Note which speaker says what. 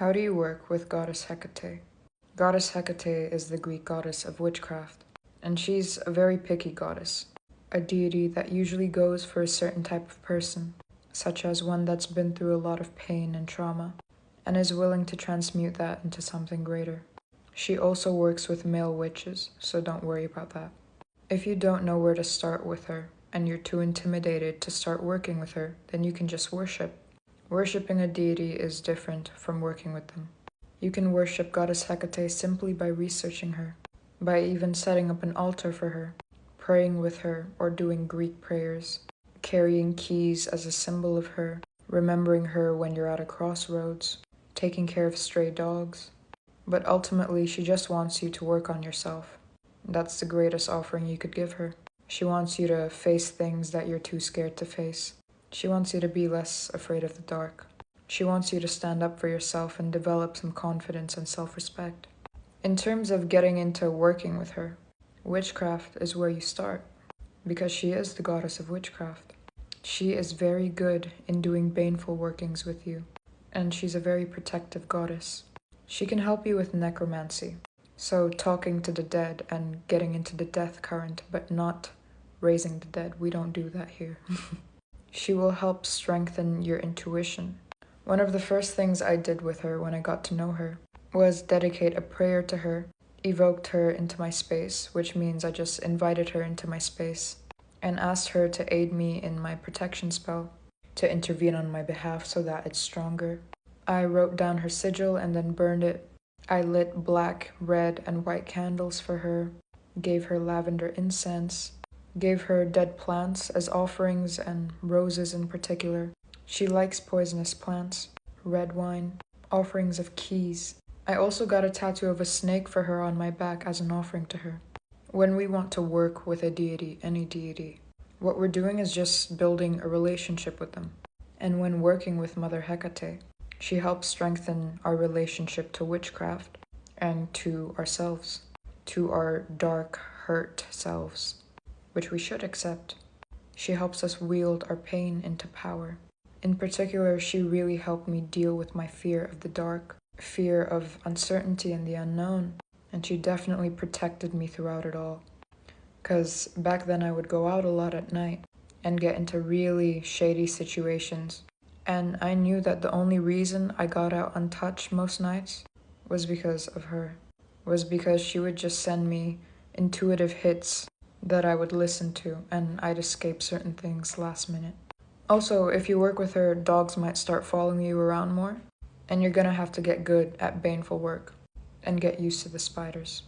Speaker 1: How do you work with Goddess Hecate? Goddess Hecate is the Greek goddess of witchcraft, and she's a very picky goddess, a deity that usually goes for a certain type of person, such as one that's been through a lot of pain and trauma, and is willing to transmute that into something greater. She also works with male witches, so don't worry about that. If you don't know where to start with her, and you're too intimidated to start working with her, then you can just worship. Worshipping a deity is different from working with them. You can worship Goddess Hecate simply by researching her, by even setting up an altar for her, praying with her or doing Greek prayers, carrying keys as a symbol of her, remembering her when you're at a crossroads, taking care of stray dogs. But ultimately, she just wants you to work on yourself. That's the greatest offering you could give her. She wants you to face things that you're too scared to face. She wants you to be less afraid of the dark. She wants you to stand up for yourself and develop some confidence and self-respect. In terms of getting into working with her, witchcraft is where you start, because she is the goddess of witchcraft. She is very good in doing baneful workings with you, and she's a very protective goddess. She can help you with necromancy, so talking to the dead and getting into the death current, but not raising the dead. We don't do that here. She will help strengthen your intuition. One of the first things I did with her when I got to know her was dedicate a prayer to her, evoked her into my space, which means I just invited her into my space, and asked her to aid me in my protection spell, to intervene on my behalf so that it's stronger. I wrote down her sigil and then burned it. I lit black, red, and white candles for her, gave her lavender incense, gave her dead plants as offerings and roses in particular. She likes poisonous plants, red wine, offerings of keys. I also got a tattoo of a snake for her on my back as an offering to her. When we want to work with a deity, any deity, what we're doing is just building a relationship with them. And when working with Mother Hecate, she helps strengthen our relationship to witchcraft and to ourselves, to our dark, hurt selves, which we should accept. She helps us wield our pain into power. In particular, she really helped me deal with my fear of the dark, fear of uncertainty and the unknown, and she definitely protected me throughout it all. Because back then I would go out a lot at night and get into really shady situations, and I knew that the only reason I got out untouched most nights was because of her, was because she would just send me intuitive hits that I would listen to, and I'd escape certain things last minute. Also, if you work with her, dogs might start following you around more, and you're gonna have to get good at baneful work and get used to the spiders.